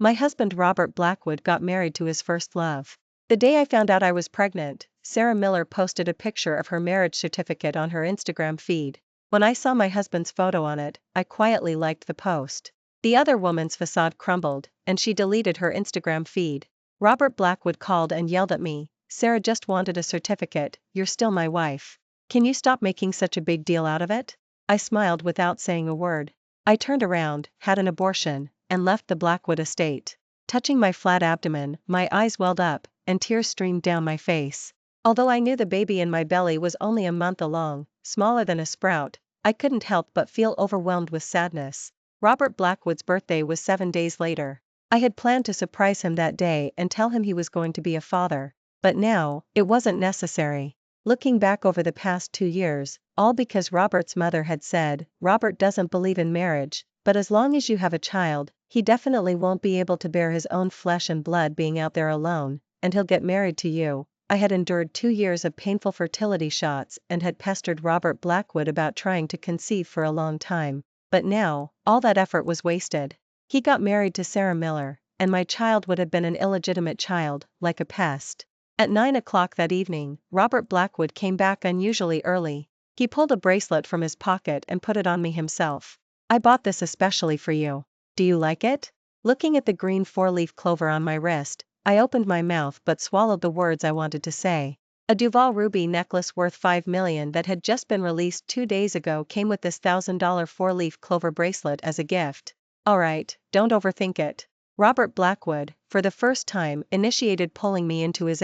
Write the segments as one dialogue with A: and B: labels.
A: My husband Robert Blackwood got married to his first love. The day I found out I was pregnant, Sarah Miller posted a picture of her marriage certificate on her Instagram feed. When I saw my husband's photo on it, I quietly liked the post. The other woman's facade crumbled, and she deleted her Instagram feed. Robert Blackwood called and yelled at me, "Sarah just wanted a certificate, you're still my wife. Can you stop making such a big deal out of it?" I smiled without saying a word. I turned around, had an abortion, and left the Blackwood estate. Touching my flat abdomen, my eyes welled up, and tears streamed down my face. Although I knew the baby in my belly was only a month along, smaller than a sprout, I couldn't help but feel overwhelmed with sadness. Robert Blackwood's birthday was 7 days later. I had planned to surprise him that day and tell him he was going to be a father. But now, it wasn't necessary. Looking back over the past 2 years, all because Robert's mother had said, "Robert doesn't believe in marriage, but as long as you have a child, he definitely won't be able to bear his own flesh and blood being out there alone, and he'll get married to you." I had endured 2 years of painful fertility shots and had pestered Robert Blackwood about trying to conceive for a long time. But now, all that effort was wasted. He got married to Sarah Miller, and my child would have been an illegitimate child, like a pest. At 9 o'clock that evening, Robert Blackwood came back unusually early. He pulled a bracelet from his pocket and put it on me himself. "I bought this especially for you. Do you like it?" Looking at the green 4-leaf clover on my wrist, I opened my mouth but swallowed the words I wanted to say. A Duval ruby necklace worth $5 million that had just been released 2 days ago came with this $1,000 4-leaf clover bracelet as a gift. Alright, don't overthink it. Robert Blackwood, for the first time, initiated pulling me into his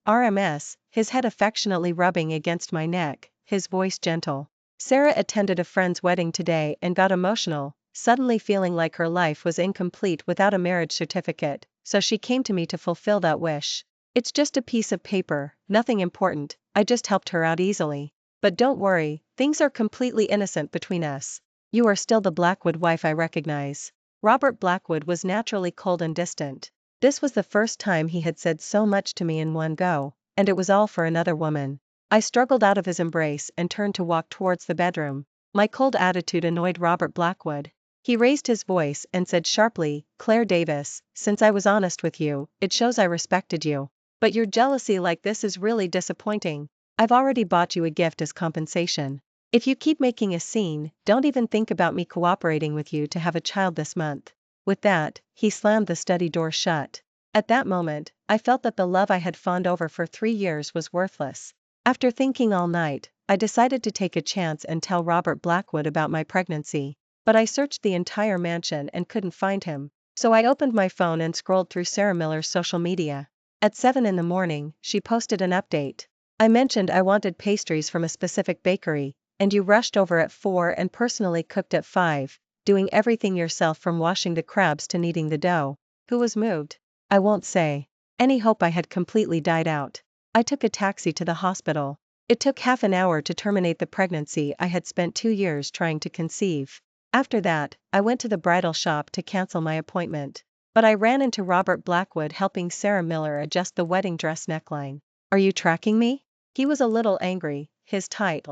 A: RMS, his head affectionately rubbing against my neck, his voice gentle. Sarah attended a friend's wedding today and got emotional, suddenly feeling like her life was incomplete without a marriage certificate, so she came to me to fulfill that wish. "It's just a piece of paper, nothing important," I just helped her out easily. "But don't worry, things are completely innocent between us. You are still the Blackwood wife I recognize." Robert Blackwood was naturally cold and distant. This was the first time he had said so much to me in one go, and it was all for another woman. I struggled out of his embrace and turned to walk towards the bedroom. My cold attitude annoyed Robert Blackwood. He raised his voice and said sharply, "Claire Davis, since I was honest with you, it shows I respected you. But your jealousy like this is really disappointing. I've already bought you a gift as compensation. If you keep making a scene, don't even think about me cooperating with you to have a child this month." With that, he slammed the study door shut. At that moment, I felt that the love I had fawned over for 3 years was worthless. After thinking all night, I decided to take a chance and tell Robert Blackwood about my pregnancy. But I searched the entire mansion and couldn't find him. So I opened my phone and scrolled through Sarah Miller's social media. At 7 in the morning, she posted an update. "I mentioned I wanted pastries from a specific bakery, and you rushed over at 4 and personally cooked at 5, doing everything yourself from washing the crabs to kneading the dough. Who was moved?" I won't say. Any hope I had completely died out. I took a taxi to the hospital. It took half an hour to terminate the pregnancy I had spent 2 years trying to conceive. After that, I went to the bridal shop to cancel my appointment. But I ran into Robert Blackwood helping Sarah Miller adjust the wedding dress neckline. "Are you tracking me?" He was a little angry, his tight,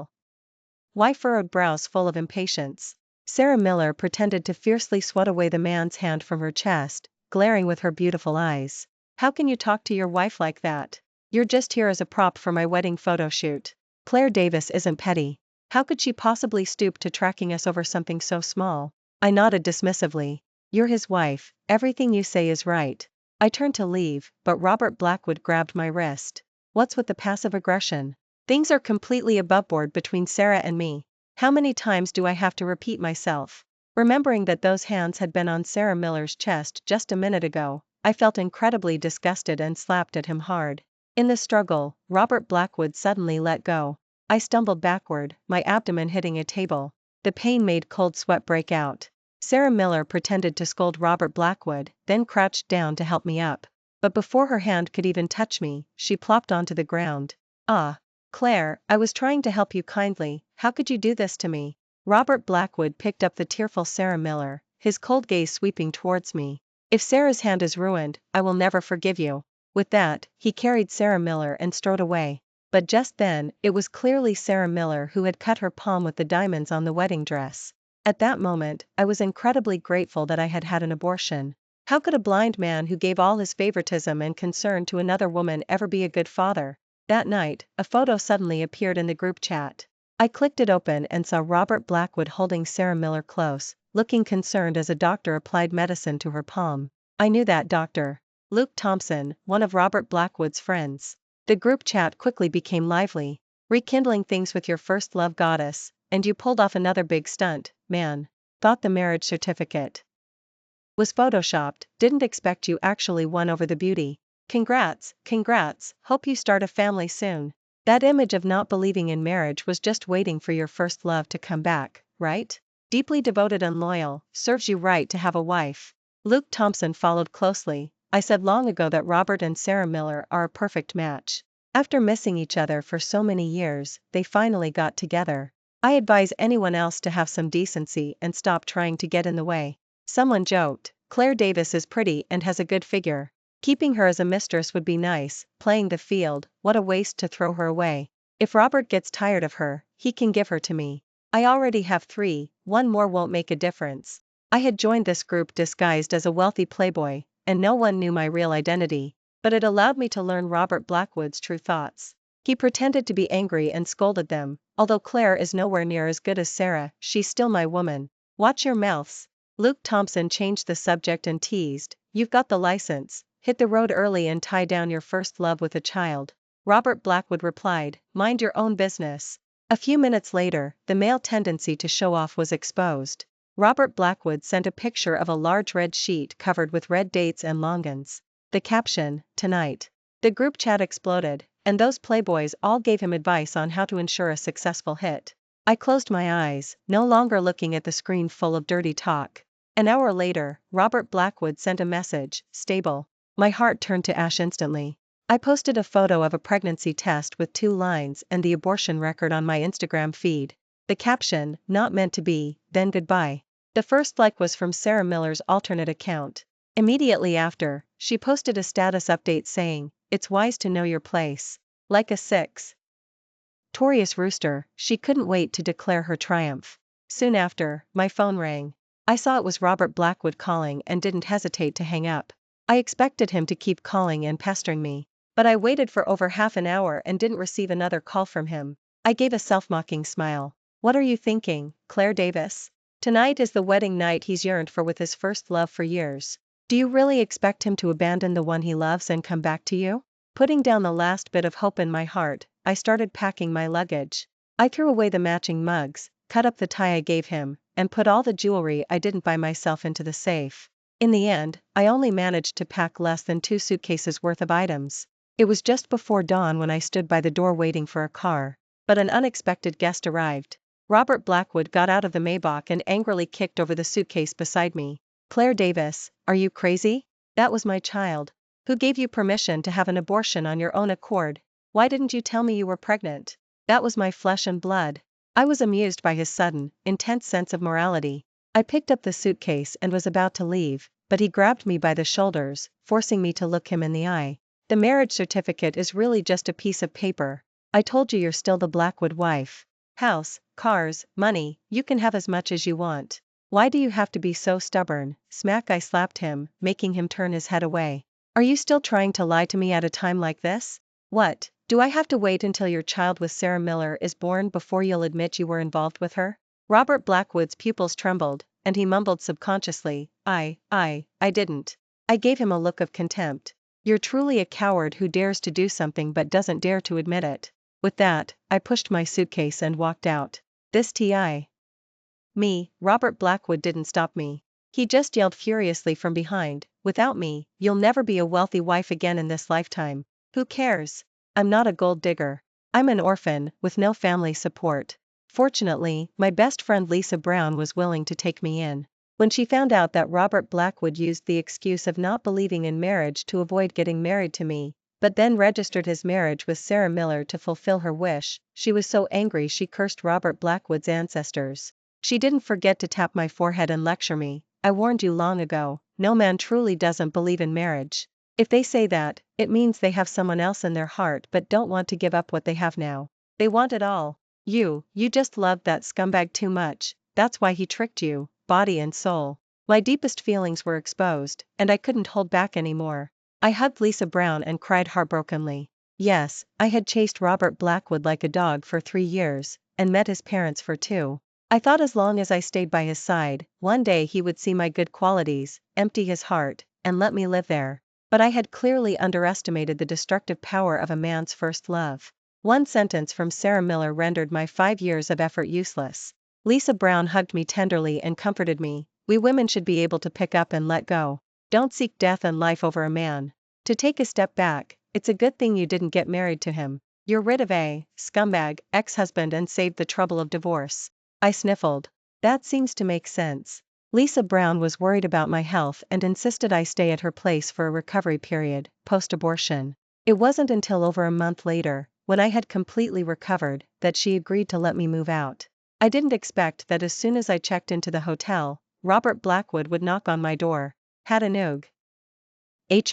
A: furrowed brows full of impatience. Sarah Miller pretended to fiercely swat away the man's hand from her chest, glaring with her beautiful eyes. "How can you talk to your wife like that? You're just here as a prop for my wedding photo shoot. Claire Davis isn't petty. How could she possibly stoop to tracking us over something so small?" I nodded dismissively. "You're his wife, everything you say is right." I turned to leave, but Robert Blackwood grabbed my wrist. "What's with the passive aggression? Things are completely aboveboard between Sarah and me. How many times do I have to repeat myself?" Remembering that those hands had been on Sarah Miller's chest just a minute ago, I felt incredibly disgusted and slapped at him hard. In the struggle, Robert Blackwood suddenly let go. I stumbled backward, my abdomen hitting a table. The pain made cold sweat break out. Sarah Miller pretended to scold Robert Blackwood, then crouched down to help me up. But before her hand could even touch me, she plopped onto the ground. "Ah, Claire, I was trying to help you kindly, how could you do this to me?" Robert Blackwood picked up the tearful Sarah Miller, his cold gaze sweeping towards me. "If Sarah's hand is ruined, I will never forgive you." With that, he carried Sarah Miller and strode away. But just then, it was clearly Sarah Miller who had cut her palm with the diamonds on the wedding dress. At that moment, I was incredibly grateful that I had had an abortion. How could a blind man who gave all his favoritism and concern to another woman ever be a good father? That night, a photo suddenly appeared in the group chat. I clicked it open and saw Robert Blackwood holding Sarah Miller close, looking concerned as a doctor applied medicine to her palm. I knew that doctor. Luke Thompson, one of Robert Blackwood's friends. The group chat quickly became lively. Rekindling things with your first love goddess, and you pulled off another big stunt, man. Thought the marriage certificate was photoshopped, didn't expect you actually won over the beauty. Congrats, congrats, hope you start a family soon. That image of not believing in marriage was just waiting for your first love to come back, right? Deeply devoted and loyal, serves you right to have a wife. Luke Thompson followed closely. I said long ago that Robert and Sarah Miller are a perfect match. After missing each other for so many years, they finally got together. I advise anyone else to have some decency and stop trying to get in the way. Someone joked, Claire Davis is pretty and has a good figure. Keeping her as a mistress would be nice, playing the field, what a waste to throw her away. If Robert gets tired of her, he can give her to me. I already have 3, one more won't make a difference. I had joined this group disguised as a wealthy playboy, and no one knew my real identity. But it allowed me to learn Robert Blackwood's true thoughts. He pretended to be angry and scolded them. Although Claire is nowhere near as good as Sarah, she's still my woman. Watch your mouths. Luke Thompson changed the subject and teased, you've got the license, hit the road early and tie down your first love with a child. Robert Blackwood replied, mind your own business. A few minutes later, the male tendency to show off was exposed. Robert Blackwood sent a picture of a large red sheet covered with red dates and longans. The caption, tonight. The group chat exploded, and those playboys all gave him advice on how to ensure a successful hit. I closed my eyes, no longer looking at the screen full of dirty talk. An hour later, Robert Blackwood sent a message, stable. My heart turned to ash instantly. I posted a photo of a pregnancy test with 2 lines and the abortion record on my Instagram feed. The caption, not meant to be, then goodbye. The first like was from Sarah Miller's alternate account. Immediately after, she posted a status update saying, it's wise to know your place. Like a 6. Torious rooster, she couldn't wait to declare her triumph. Soon after, my phone rang. I saw it was Robert Blackwood calling and didn't hesitate to hang up. I expected him to keep calling and pestering me. But I waited for over half an hour and didn't receive another call from him. I gave a self-mocking smile. What are you thinking, Claire Davis? Tonight is the wedding night he's yearned for with his first love for years. Do you really expect him to abandon the one he loves and come back to you? Putting down the last bit of hope in my heart, I started packing my luggage. I threw away the matching mugs, cut up the tie I gave him, and put all the jewelry I didn't buy myself into the safe. In the end, I only managed to pack less than 2 suitcases worth of items. It was just before dawn when I stood by the door waiting for a car. But an unexpected guest arrived. Robert Blackwood got out of the Maybach and angrily kicked over the suitcase beside me. Claire Davis, are you crazy? That was my child. Who gave you permission to have an abortion on your own accord? Why didn't you tell me you were pregnant? That was my flesh and blood. I was amused by his sudden, intense sense of morality. I picked up the suitcase and was about to leave, but he grabbed me by the shoulders, forcing me to look him in the eye. The marriage certificate is really just a piece of paper. I told you you're still the Blackwood wife. House, cars, money, you can have as much as you want. Why do you have to be so stubborn? Smack! I slapped him, making him turn his head away. Are you still trying to lie to me at a time like this? What, do I have to wait until your child with Sarah Miller is born before you'll admit you were involved with her? Robert Blackwood's pupils trembled, and he mumbled subconsciously, I didn't. I gave him a look of contempt. You're truly a coward who dares to do something but doesn't dare to admit it. With that, I pushed my suitcase and walked out. This T.I. me, Robert Blackwood didn't stop me. He just yelled furiously from behind, without me, you'll never be a wealthy wife again in this lifetime. Who cares? I'm not a gold digger. I'm an orphan, with no family support. Fortunately, my best friend Lisa Brown was willing to take me in. When she found out that Robert Blackwood used the excuse of not believing in marriage to avoid getting married to me, but then registered his marriage with Sarah Miller to fulfill her wish, she was so angry she cursed Robert Blackwood's ancestors. She didn't forget to tap my forehead and lecture me. I warned you long ago, no man truly doesn't believe in marriage. If they say that, it means they have someone else in their heart but don't want to give up what they have now. They want it all. You just loved that scumbag too much, that's why he tricked you, body and soul. My deepest feelings were exposed, and I couldn't hold back anymore. I hugged Lisa Brown and cried heartbrokenly. Yes, I had chased Robert Blackwood like a dog for 3 years, and met his parents for 2. I thought as long as I stayed by his side, one day he would see my good qualities, empty his heart, and let me live there. But I had clearly underestimated the destructive power of a man's first love. One sentence from Sarah Miller rendered my 5 years of effort useless. Lisa Brown hugged me tenderly and comforted me. We women should be able to pick up and let go. Don't seek death and life over a man. To take a step back, it's a good thing you didn't get married to him. You're rid of a scumbag ex-husband and saved the trouble of divorce. I sniffled. That seems to make sense. Lisa Brown was worried about my health and insisted I stay at her place for a recovery period, post-abortion. It wasn't until over a month later, when I had completely recovered, that she agreed to let me move out. I didn't expect that as soon as I checked into the hotel, Robert Blackwood would knock on my door. Had an oog.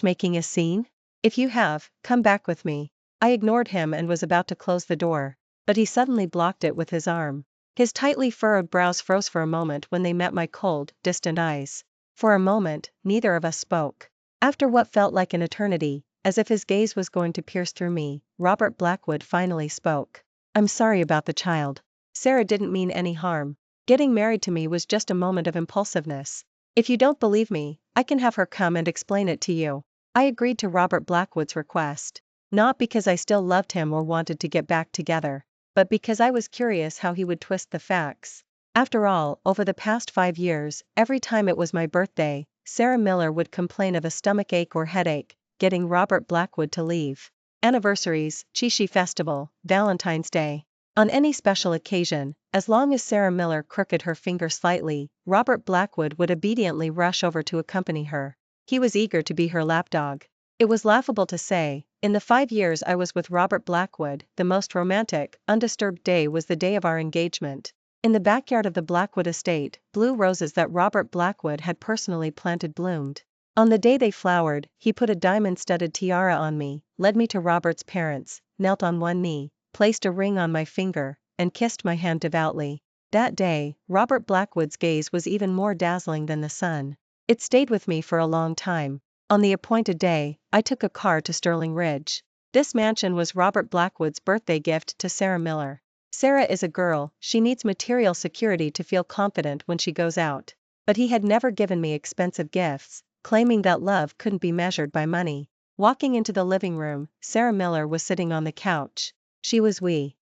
A: Making a scene? If you have, come back with me. I ignored him and was about to close the door, but he suddenly blocked it with his arm. His tightly furrowed brows froze for a moment when they met my cold, distant eyes. For a moment, neither of us spoke. After what felt like an eternity, as if his gaze was going to pierce through me, Robert Blackwood finally spoke. I'm sorry about the child. Sarah didn't mean any harm. Getting married to me was just a moment of impulsiveness. If you don't believe me, I can have her come and explain it to you. I agreed to Robert Blackwood's request. Not because I still loved him or wanted to get back together, but because I was curious how he would twist the facts. After all, over the past 5 years, every time it was my birthday, Sarah Miller would complain of a stomachache or headache, getting Robert Blackwood to leave. Anniversaries, Chishi Festival, Valentine's Day. On any special occasion, as long as Sarah Miller crooked her finger slightly, Robert Blackwood would obediently rush over to accompany her. He was eager to be her lapdog. It was laughable to say, in the 5 years I was with Robert Blackwood, the most romantic, undisturbed day was the day of our engagement. In the backyard of the Blackwood estate, blue roses that Robert Blackwood had personally planted bloomed. On the day they flowered, he put a diamond-studded tiara on me, led me to Robert's parents, knelt on one knee, placed a ring on my finger, and kissed my hand devoutly. That day, Robert Blackwood's gaze was even more dazzling than the sun. It stayed with me for a long time. On the appointed day, I took a car to Sterling Ridge. This mansion was Robert Blackwood's birthday gift to Sarah Miller. Sarah is a girl, she needs material security to feel confident when she goes out. But he had never given me expensive gifts, claiming that love couldn't be measured by money. Walking into the living room, Sarah Miller was sitting on the couch. She was wearing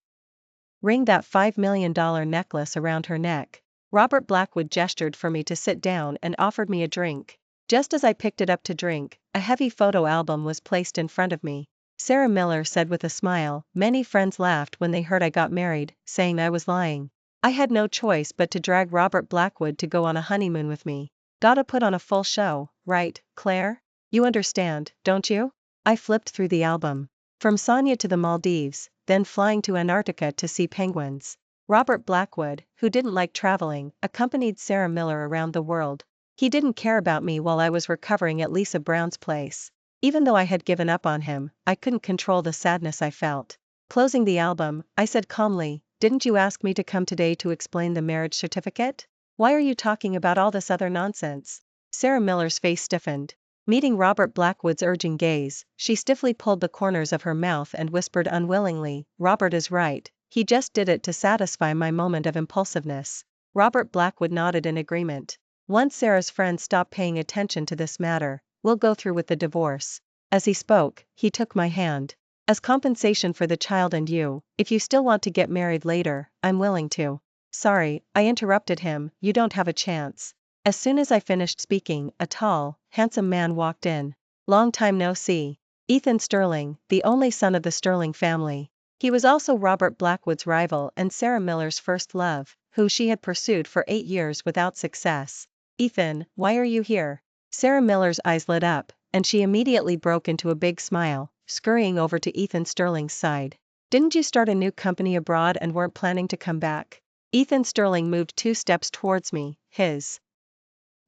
A: that $5 million necklace around her neck. Robert Blackwood gestured for me to sit down and offered me a drink. Just as I picked it up to drink, a heavy photo album was placed in front of me. Sarah Miller said with a smile, many friends laughed when they heard I got married, saying I was lying. I had no choice but to drag Robert Blackwood to go on a honeymoon with me. Gotta put on a full show, right, Claire? You understand, don't you? I flipped through the album. From Sonia to the Maldives, then flying to Antarctica to see penguins. Robert Blackwood, who didn't like traveling, accompanied Sarah Miller around the world. He didn't care about me while I was recovering at Lisa Brown's place. Even though I had given up on him, I couldn't control the sadness I felt. Closing the album, I said calmly, didn't you ask me to come today to explain the marriage certificate? Why are you talking about all this other nonsense? Sarah Miller's face stiffened. Meeting Robert Blackwood's urging gaze, she stiffly pulled the corners of her mouth and whispered unwillingly, Robert is right, he just did it to satisfy my moment of impulsiveness. Robert Blackwood nodded in agreement. Once Sarah's friends stop paying attention to this matter, we'll go through with the divorce. As he spoke, he took my hand. As compensation for the child and you, if you still want to get married later, I'm willing to. Sorry, I interrupted him, you don't have a chance. As soon as I finished speaking, a tall, handsome man walked in. Long time no see. Ethan Sterling, the only son of the Sterling family. He was also Robert Blackwood's rival and Sarah Miller's first love, who she had pursued for 8 years without success. Ethan, why are you here? Sarah Miller's eyes lit up, and she immediately broke into a big smile, scurrying over to Ethan Sterling's side. Didn't you start a new company abroad and weren't planning to come back? Ethan Sterling moved 2 steps towards me, his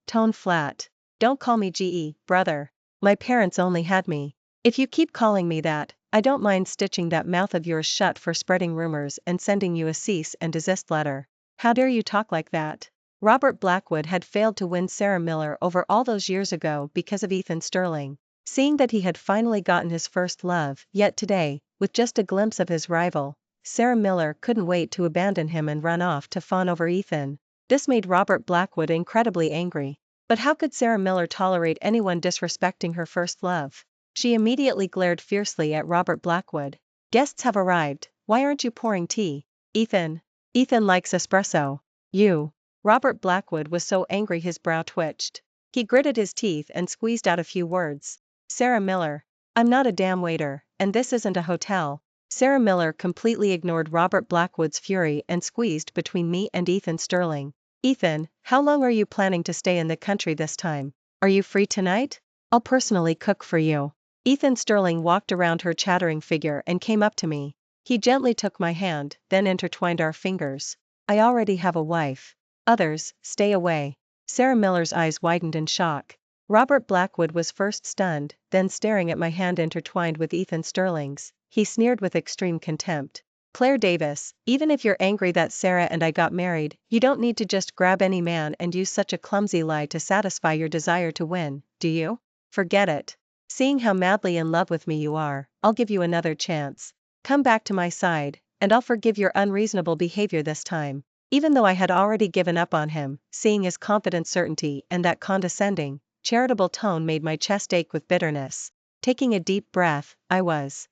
A: tone flat. Don't call me GE, brother. My parents only had me. If you keep calling me that, I don't mind stitching that mouth of yours shut for spreading rumors and sending you a cease and desist letter. How dare you talk like that? Robert Blackwood had failed to win Sarah Miller over all those years ago because of Ethan Sterling. Seeing that he had finally gotten his first love, yet today, with just a glimpse of his rival, Sarah Miller couldn't wait to abandon him and run off to fawn over Ethan. This made Robert Blackwood incredibly angry. But how could Sarah Miller tolerate anyone disrespecting her first love? She immediately glared fiercely at Robert Blackwood. Guests have arrived, why aren't you pouring tea? Ethan. Ethan likes espresso. You. Robert Blackwood was so angry his brow twitched. He gritted his teeth and squeezed out a few words. Sarah Miller. I'm not a damn waiter, and this isn't a hotel. Sarah Miller completely ignored Robert Blackwood's fury and squeezed between me and Ethan Sterling. Ethan, how long are you planning to stay in the country this time? Are you free tonight? I'll personally cook for you. Ethan Sterling walked around her chattering figure and came up to me. He gently took my hand, then intertwined our fingers. I already have a wife. Others, stay away. Sarah Miller's eyes widened in shock. Robert Blackwood was first stunned, then staring at my hand intertwined with Ethan Sterling's. He sneered with extreme contempt. Claire Davis, even if you're angry that Sarah and I got married, you don't need to just grab any man and use such a clumsy lie to satisfy your desire to win, do you? Forget it. Seeing how madly in love with me you are, I'll give you another chance. Come back to my side, and I'll forgive your unreasonable behavior this time. Even though I had already given up on him, seeing his confident certainty and that condescending, charitable tone made my chest ache with bitterness. Taking a deep breath, I was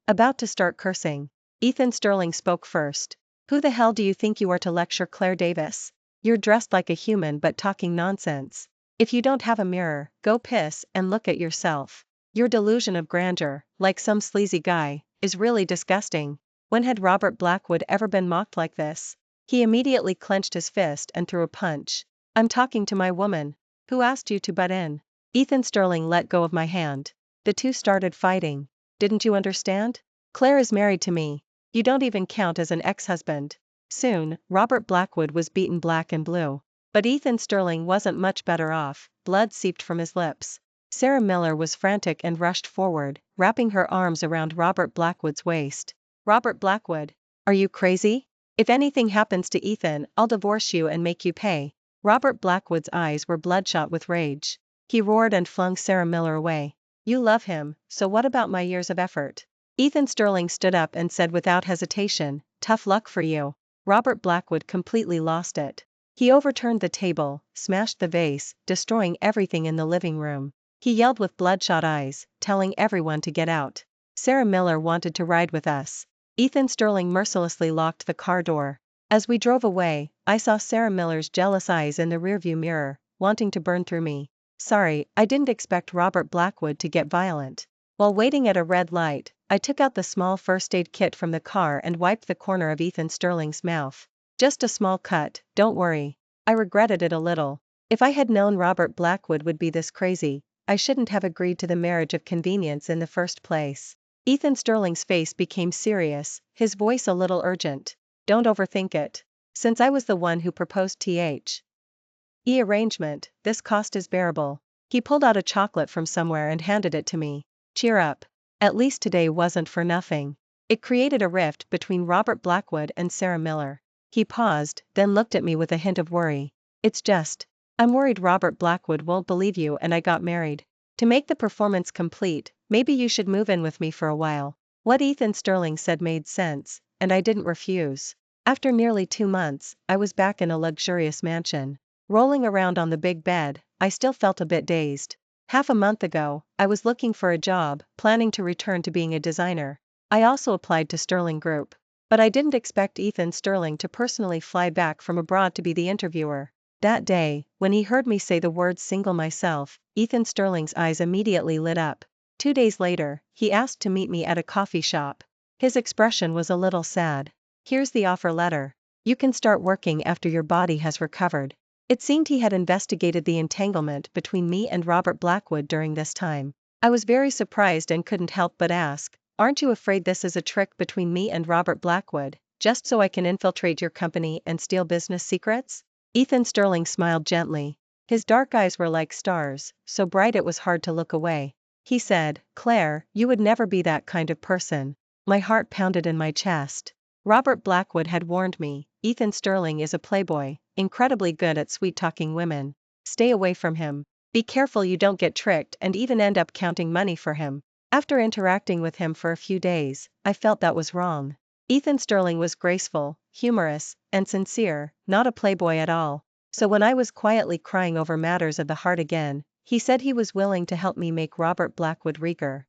A: about to start cursing. Ethan Sterling spoke first. Who the hell do you think you are to lecture Claire Davis? You're dressed like a human but talking nonsense. If you don't have a mirror, go piss and look at yourself. Your delusion of grandeur, like some sleazy guy, is really disgusting. When had Robert Blackwood ever been mocked like this? He immediately clenched his fist and threw a punch. I'm talking to my woman. Who asked you to butt in? Ethan Sterling let go of my hand. The two started fighting. Didn't you understand? Claire is married to me. You don't even count as an ex-husband. Soon, Robert Blackwood was beaten black and blue. But Ethan Sterling wasn't much better off. Blood seeped from his lips. Sarah Miller was frantic and rushed forward, wrapping her arms around Robert Blackwood's waist. Robert Blackwood. Are you crazy? If anything happens to Ethan, I'll divorce you and make you pay. Robert Blackwood's eyes were bloodshot with rage. He roared and flung Sarah Miller away. You love him, so what about my years of effort? Ethan Sterling stood up and said without hesitation, tough luck for you. Robert Blackwood completely lost it. He overturned the table, smashed the vase, destroying everything in the living room. He yelled with bloodshot eyes, telling everyone to get out. Sarah Miller wanted to ride with us. Ethan Sterling mercilessly locked the car door. As we drove away, I saw Sarah Miller's jealous eyes in the rearview mirror, wanting to burn through me. Sorry, I didn't expect Robert Blackwood to get violent. While waiting at a red light, I took out the small first aid kit from the car and wiped the corner of Ethan Sterling's mouth. Just a small cut, don't worry. I regretted it a little. If I had known Robert Blackwood would be this crazy, I shouldn't have agreed to the marriage of convenience in the first place. Ethan Sterling's face became serious, his voice a little urgent. Don't overthink it. Since I was the one who proposed the arrangement, this cost is bearable. He pulled out a chocolate from somewhere and handed it to me. Cheer up. At least today wasn't for nothing. It created a rift between Robert Blackwood and Sarah Miller. He paused, then looked at me with a hint of worry. It's just, I'm worried Robert Blackwood won't believe you and I got married. To make the performance complete, maybe you should move in with me for a while. What Ethan Sterling said made sense, and I didn't refuse. After nearly 2 months, I was back in a luxurious mansion. Rolling around on the big bed, I still felt a bit dazed. Half a month ago, I was looking for a job, planning to return to being a designer. I also applied to Sterling Group. But I didn't expect Ethan Sterling to personally fly back from abroad to be the interviewer. That day, when he heard me say the words single myself, Ethan Sterling's eyes immediately lit up. 2 days later, he asked to meet me at a coffee shop. His expression was a little sad. Here's the offer letter. You can start working after your body has recovered. It seemed he had investigated the entanglement between me and Robert Blackwood during this time. I was very surprised and couldn't help but ask, aren't you afraid this is a trick between me and Robert Blackwood, just so I can infiltrate your company and steal business secrets? Ethan Sterling smiled gently. His dark eyes were like stars, so bright it was hard to look away. He said, Claire, you would never be that kind of person. My heart pounded in my chest. Robert Blackwood had warned me, Ethan Sterling is a playboy, incredibly good at sweet-talking women. Stay away from him. Be careful you don't get tricked and even end up counting money for him. After interacting with him for a few days, I felt that was wrong. Ethan Sterling was graceful, humorous, and sincere, not a playboy at all. So when I was quietly crying over matters of the heart again, he said he was willing to help me make Robert Blackwood Rieger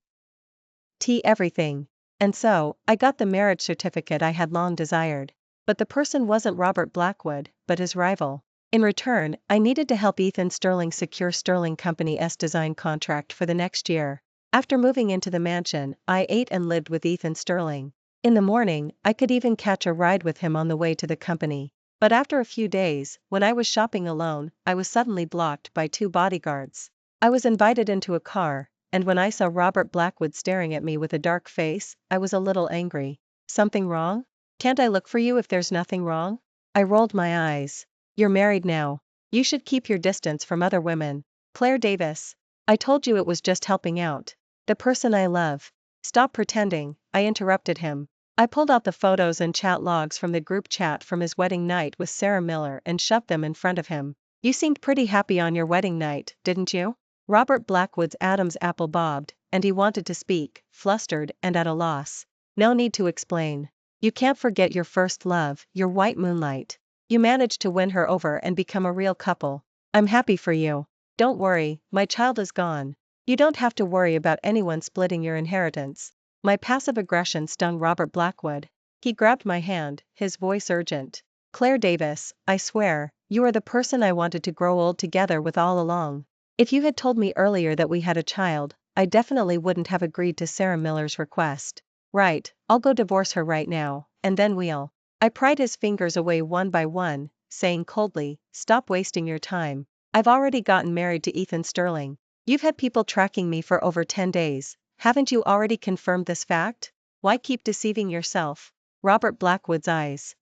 A: T everything. And so, I got the marriage certificate I had long desired. But the person wasn't Robert Blackwood, but his rival. In return, I needed to help Ethan Sterling secure Sterling Company's design contract for the next year. After moving into the mansion, I ate and lived with Ethan Sterling. In the morning, I could even catch a ride with him on the way to the company. But after a few days, when I was shopping alone, I was suddenly blocked by 2 bodyguards. I was invited into a car, and when I saw Robert Blackwood staring at me with a dark face, I was a little angry. Something wrong? Can't I look for you if there's nothing wrong? I rolled my eyes. You're married now. You should keep your distance from other women. Claire Davis. I told you it was just helping out. The person I love. Stop pretending, I interrupted him. I pulled out the photos and chat logs from the group chat from his wedding night with Sarah Miller and shoved them in front of him. You seemed pretty happy on your wedding night, didn't you? Robert Blackwood's Adam's apple bobbed, and he wanted to speak, flustered and at a loss. No need to explain. You can't forget your first love, your white moonlight. You managed to win her over and become a real couple. I'm happy for you. Don't worry, my child is gone. You don't have to worry about anyone splitting your inheritance. My passive aggression stung Robert Blackwood. He grabbed my hand, his voice urgent. Claire Davis, I swear, you are the person I wanted to grow old together with all along. If you had told me earlier that we had a child, I definitely wouldn't have agreed to Sarah Miller's request. Right, I'll go divorce her right now, and then we'll. I pried his fingers away one by one, saying coldly, stop wasting your time. I've already gotten married to Ethan Sterling. You've had people tracking me for over 10 days. Haven't you already confirmed this fact? Why keep deceiving yourself? Robert Blackwood's eyes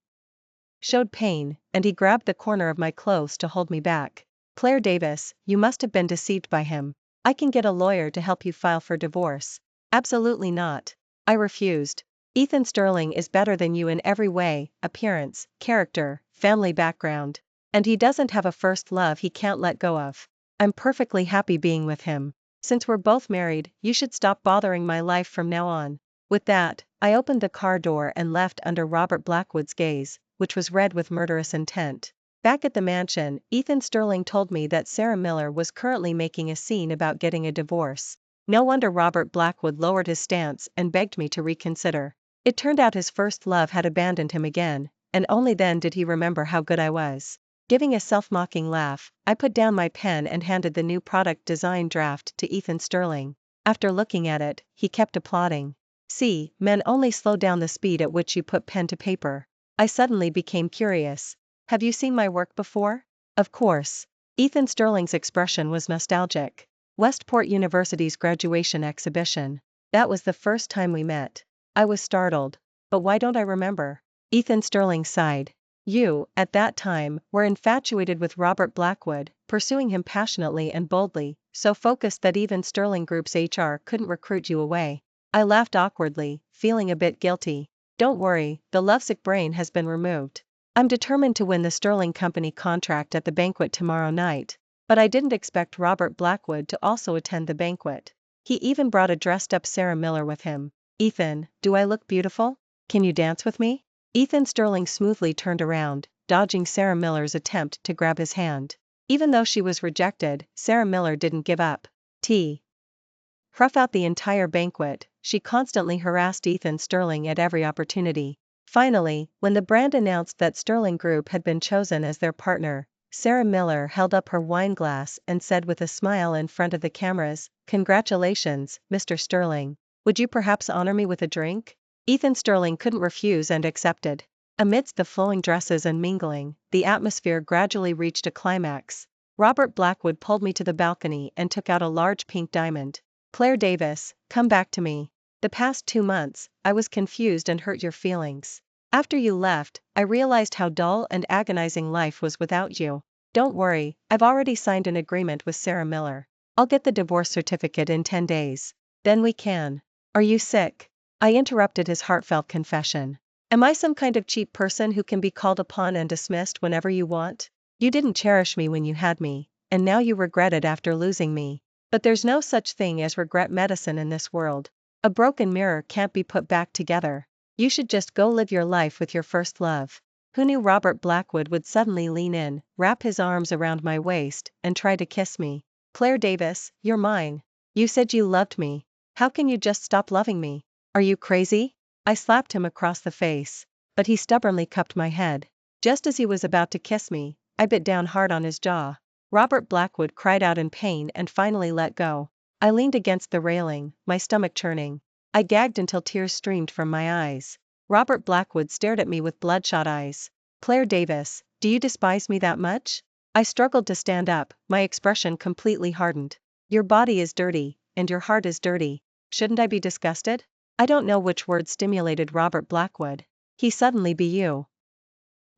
A: showed pain, and he grabbed the corner of my clothes to hold me back. Claire Davis, you must have been deceived by him. I can get a lawyer to help you file for divorce. Absolutely not. I refused. Ethan Sterling is better than you in every way, appearance, character, family background. And he doesn't have a first love he can't let go of. I'm perfectly happy being with him. Since we're both married, you should stop bothering my life from now on. With that, I opened the car door and left under Robert Blackwood's gaze, which was red with murderous intent. Back at the mansion, Ethan Sterling told me that Sarah Miller was currently making a scene about getting a divorce. No wonder Robert Blackwood lowered his stance and begged me to reconsider. It turned out his first love had abandoned him again, and only then did he remember how good I was. Giving a self-mocking laugh, I put down my pen and handed the new product design draft to Ethan Sterling. After looking at it, he kept applauding. See, men only slow down the speed at which you put pen to paper. I suddenly became curious. Have you seen my work before? Of course. Ethan Sterling's expression was nostalgic. Westport University's graduation exhibition. That was the first time we met. I was startled. But why don't I remember? Ethan Sterling sighed. You, at that time, were infatuated with Robert Blackwood, pursuing him passionately and boldly, so focused that even Sterling Group's HR couldn't recruit you away. I laughed awkwardly, feeling a bit guilty. Don't worry, the lovesick brain has been removed. I'm determined to win the Sterling Company contract at the banquet tomorrow night. But I didn't expect Robert Blackwood to also attend the banquet. He even brought a dressed-up Sarah Miller with him. Ethan, do I look beautiful? Can you dance with me? Ethan Sterling smoothly turned around, dodging Sarah Miller's attempt to grab his hand. Even though she was rejected, Sarah Miller didn't give up. Throughout the entire banquet, she constantly harassed Ethan Sterling at every opportunity. Finally, when the brand announced that Sterling Group had been chosen as their partner, Sarah Miller held up her wine glass and said with a smile in front of the cameras, "Congratulations, Mr. Sterling. Would you perhaps honor me with a drink?" Ethan Sterling couldn't refuse and accepted. Amidst the flowing dresses and mingling, the atmosphere gradually reached a climax. Robert Blackwood pulled me to the balcony and took out a large pink diamond. Claire Davis, come back to me. The past 2 months, I was confused and hurt your feelings. After you left, I realized how dull and agonizing life was without you. Don't worry, I've already signed an agreement with Sarah Miller. I'll get the divorce certificate in 10 days. Then we can. Are you sick? I interrupted his heartfelt confession. Am I some kind of cheap person who can be called upon and dismissed whenever you want? You didn't cherish me when you had me, and now you regret it after losing me. But there's no such thing as regret medicine in this world. A broken mirror can't be put back together. You should just go live your life with your first love. Who knew Robert Blackwood would suddenly lean in, wrap his arms around my waist, and try to kiss me? Claire Davis, you're mine. You said you loved me. How can you just stop loving me? Are you crazy? I slapped him across the face. But he stubbornly cupped my head. Just as he was about to kiss me, I bit down hard on his jaw. Robert Blackwood cried out in pain and finally let go. I leaned against the railing, my stomach churning. I gagged until tears streamed from my eyes. Robert Blackwood stared at me with bloodshot eyes. Claire Davis, do you despise me that much? I struggled to stand up, my expression completely hardened. Your body is dirty, and your heart is dirty. Shouldn't I be disgusted? I don't know which word stimulated Robert Blackwood. He suddenly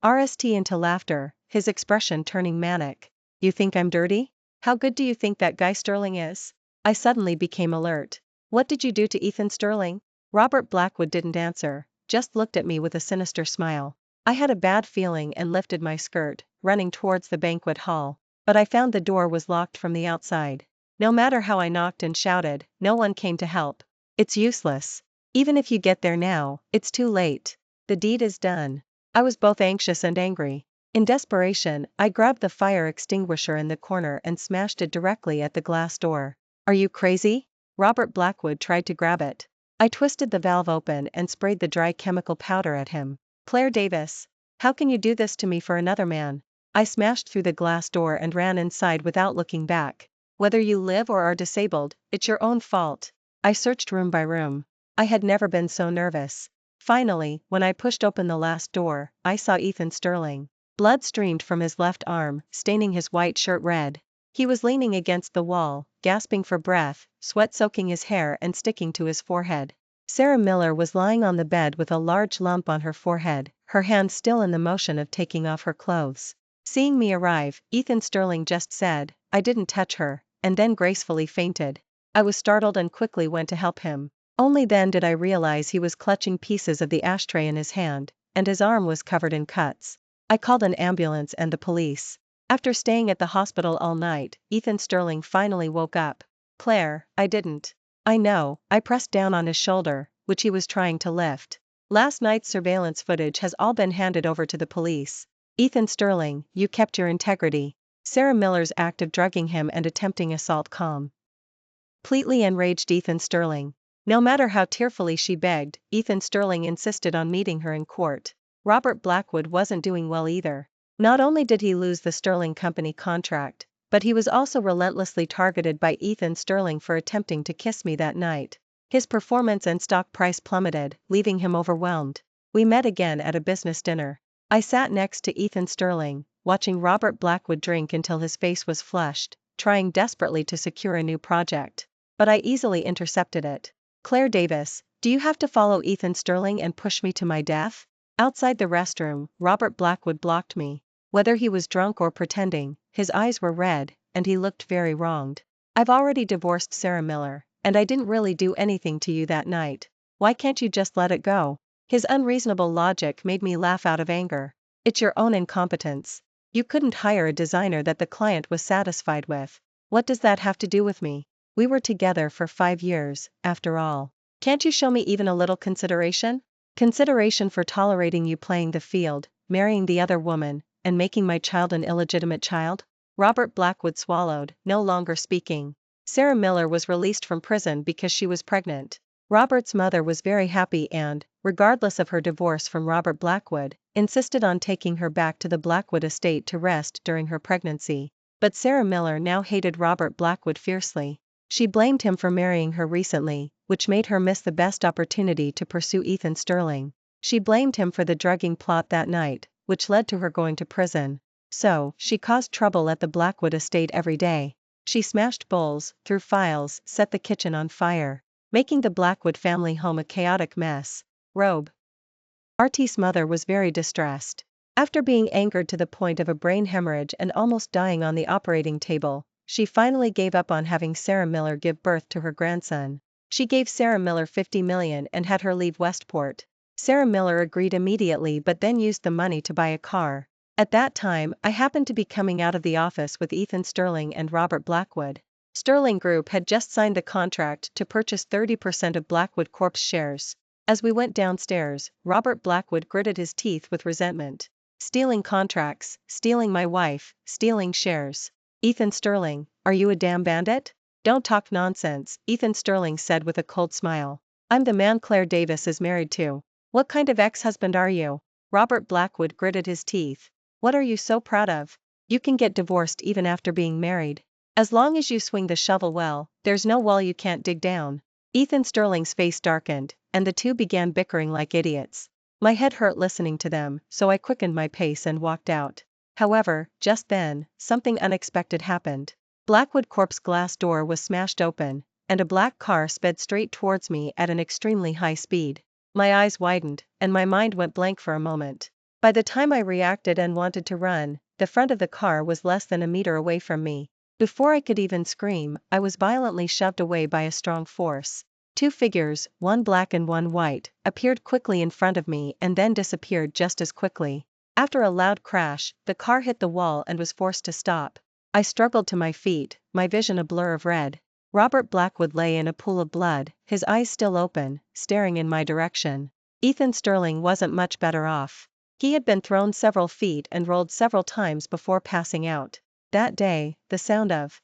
A: burst into laughter, his expression turning manic. You think I'm dirty? How good do you think that guy Sterling is? I suddenly became alert. What did you do to Ethan Sterling? Robert Blackwood didn't answer, just looked at me with a sinister smile. I had a bad feeling and lifted my skirt, running towards the banquet hall. But I found the door was locked from the outside. No matter how I knocked and shouted, no one came to help. It's useless. Even if you get there now, it's too late. The deed is done. I was both anxious and angry. In desperation, I grabbed the fire extinguisher in the corner and smashed it directly at the glass door. Are you crazy? Robert Blackwood tried to grab it. I twisted the valve open and sprayed the dry chemical powder at him. Claire Davis, how can you do this to me for another man? I smashed through the glass door and ran inside without looking back. Whether you live or are disabled, it's your own fault. I searched room by room. I had never been so nervous. Finally, when I pushed open the last door, I saw Ethan Sterling. Blood streamed from his left arm, staining his white shirt red. He was leaning against the wall, gasping for breath, sweat soaking his hair and sticking to his forehead. Sarah Miller was lying on the bed with a large lump on her forehead, her hand still in the motion of taking off her clothes. Seeing me arrive, Ethan Sterling just said, "I didn't touch her," and then gracefully fainted. I was startled and quickly went to help him. Only then did I realize he was clutching pieces of the ashtray in his hand, and his arm was covered in cuts. I called an ambulance and the police. After staying at the hospital all night, Ethan Sterling finally woke up. Claire, I didn't. I know, I pressed down on his shoulder, which he was trying to lift. Last night's surveillance footage has all been handed over to the police. Ethan Sterling, you kept your integrity. Sarah Miller's act of drugging him and attempting assault completely enraged Ethan Sterling. No matter how tearfully she begged, Ethan Sterling insisted on meeting her in court. Robert Blackwood wasn't doing well either. Not only did he lose the Sterling Company contract, but he was also relentlessly targeted by Ethan Sterling for attempting to kiss me that night. His performance and stock price plummeted, leaving him overwhelmed. We met again at a business dinner. I sat next to Ethan Sterling, watching Robert Blackwood drink until his face was flushed, trying desperately to secure a new project. But I easily intercepted it. Claire Davis, do you have to follow Ethan Sterling and push me to my death? Outside the restroom, Robert Blackwood blocked me. Whether he was drunk or pretending, his eyes were red, and he looked very wronged. I've already divorced Sarah Miller, and I didn't really do anything to you that night. Why can't you just let it go? His unreasonable logic made me laugh out of anger. It's your own incompetence. You couldn't hire a designer that the client was satisfied with. What does that have to do with me? We were together for 5 years, after all. Can't you show me even a little consideration? Consideration for tolerating you playing the field, marrying the other woman, and making my child an illegitimate child? Robert Blackwood swallowed, no longer speaking. Sarah Miller was released from prison because she was pregnant. Robert's mother was very happy and, regardless of her divorce from Robert Blackwood, insisted on taking her back to the Blackwood estate to rest during her pregnancy. But Sarah Miller now hated Robert Blackwood fiercely. She blamed him for marrying her recently, which made her miss the best opportunity to pursue Ethan Sterling. She blamed him for the drugging plot that night, which led to her going to prison. So, she caused trouble at the Blackwood estate every day. She smashed bowls, threw files, set the kitchen on fire, making the Blackwood family home a chaotic mess. Robert's mother was very distressed. After being angered to the point of a brain hemorrhage and almost dying on the operating table, she finally gave up on having Sarah Miller give birth to her grandson. She gave Sarah Miller $50 million and had her leave Westport. Sarah Miller agreed immediately but then used the money to buy a car. At that time, I happened to be coming out of the office with Ethan Sterling and Robert Blackwood. Sterling Group had just signed the contract to purchase 30% of Blackwood Corp's shares. As we went downstairs, Robert Blackwood gritted his teeth with resentment. Stealing contracts, stealing my wife, stealing shares. Ethan Sterling, are you a damn bandit? Don't talk nonsense, Ethan Sterling said with a cold smile. I'm the man Claire Davis is married to. What kind of ex-husband are you? Robert Blackwood gritted his teeth. What are you so proud of? You can get divorced even after being married. As long as you swing the shovel well, there's no wall you can't dig down. Ethan Sterling's face darkened, and the two began bickering like idiots. My head hurt listening to them, so I quickened my pace and walked out. However, just then, something unexpected happened. Blackwood Corp's glass door was smashed open, and a black car sped straight towards me at an extremely high speed. My eyes widened, and my mind went blank for a moment. By the time I reacted and wanted to run, the front of the car was less than a meter away from me. Before I could even scream, I was violently shoved away by a strong force. Two figures, one black and one white, appeared quickly in front of me and then disappeared just as quickly. After a loud crash, the car hit the wall and was forced to stop. I struggled to my feet, my vision a blur of red. Robert Blackwood lay in a pool of blood, his eyes still open, staring in my direction. Ethan Sterling wasn't much better off. He had been thrown several feet and rolled several times before passing out. That day, the sound of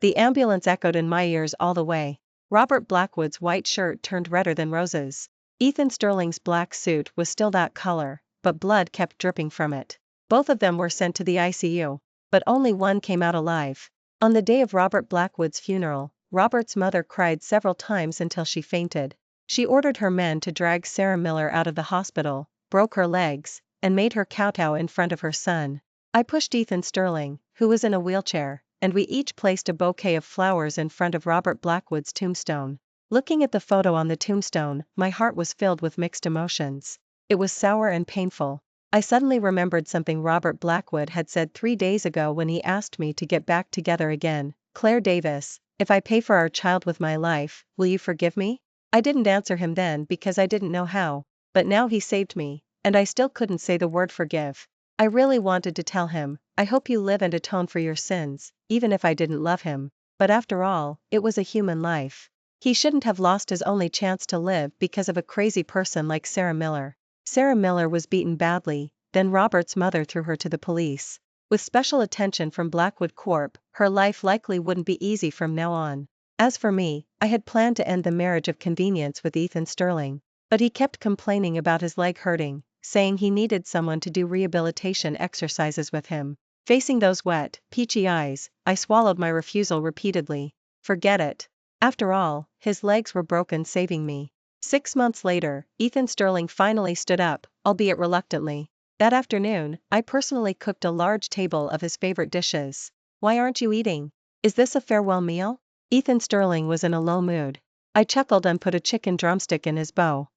A: the ambulance echoed in my ears all the way. Robert Blackwood's white shirt turned redder than roses. Ethan Sterling's black suit was still that color, but blood kept dripping from it. Both of them were sent to the ICU, but only one came out alive. On the day of Robert Blackwood's funeral, Robert's mother cried several times until she fainted. She ordered her men to drag Sarah Miller out of the hospital, broke her legs, and made her kowtow in front of her son. I pushed Ethan Sterling, who was in a wheelchair, and we each placed a bouquet of flowers in front of Robert Blackwood's tombstone. Looking at the photo on the tombstone, my heart was filled with mixed emotions. It was sour and painful. I suddenly remembered something Robert Blackwood had said 3 days ago when he asked me to get back together again. Claire Davis, if I pay for our child with my life, will you forgive me? I didn't answer him then because I didn't know how, but now he saved me, and I still couldn't say the word forgive. I really wanted to tell him, I hope you live and atone for your sins, even if I didn't love him. But after all, it was a human life. He shouldn't have lost his only chance to live because of a crazy person like Sarah Miller. Sarah Miller was beaten badly, then Robert's mother threw her to the police. With special attention from Blackwood Corp, her life likely wouldn't be easy from now on. As for me, I had planned to end the marriage of convenience with Ethan Sterling, but he kept complaining about his leg hurting, saying he needed someone to do rehabilitation exercises with him. Facing those wet, peachy eyes, I swallowed my refusal repeatedly. Forget it. After all, his legs were broken saving me. 6 months later, Ethan Sterling finally stood up, albeit reluctantly. That afternoon, I personally cooked a large table of his favorite dishes. Why aren't you eating? Is this a farewell meal? Ethan Sterling was in a low mood. I chuckled and put a chicken drumstick in his bow.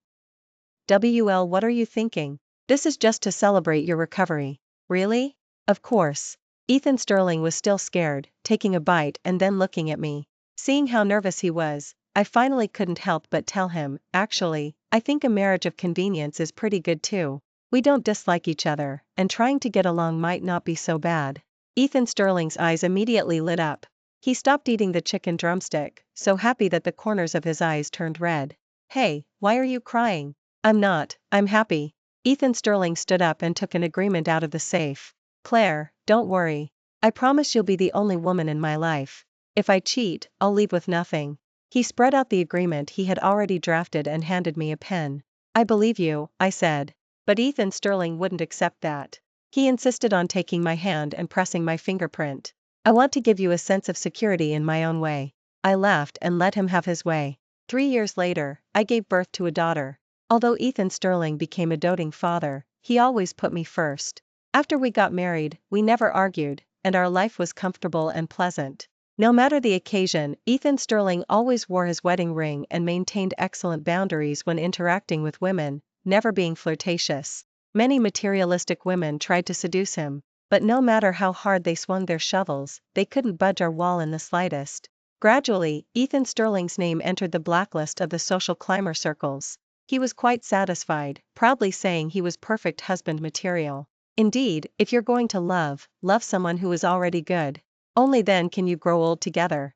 A: WL, what are you thinking? This is just to celebrate your recovery. Really? Of course. Ethan Sterling was still scared, taking a bite and then looking at me. Seeing how nervous he was, I finally couldn't help but tell him, actually, I think a marriage of convenience is pretty good too. We don't dislike each other, and trying to get along might not be so bad. Ethan Sterling's eyes immediately lit up. He stopped eating the chicken drumstick, so happy that the corners of his eyes turned red. Hey, why are you crying? I'm not, I'm happy. Ethan Sterling stood up and took an agreement out of the safe. Claire, don't worry. I promise you'll be the only woman in my life. If I cheat, I'll leave with nothing. He spread out the agreement he had already drafted and handed me a pen. I believe you, I said. But Ethan Sterling wouldn't accept that. He insisted on taking my hand and pressing my fingerprint. I want to give you a sense of security in my own way. I laughed and let him have his way. 3 years later, I gave birth to a daughter. Although Ethan Sterling became a doting father, he always put me first. After we got married, we never argued, and our life was comfortable and pleasant. No matter the occasion, Ethan Sterling always wore his wedding ring and maintained excellent boundaries when interacting with women, never being flirtatious. Many materialistic women tried to seduce him, but no matter how hard they swung their shovels, they couldn't budge our wall in the slightest. Gradually, Ethan Sterling's name entered the blacklist of the social climber circles. He was quite satisfied, proudly saying he was perfect husband material. Indeed, if you're going to love, love someone who is already good. Only then can you grow old together.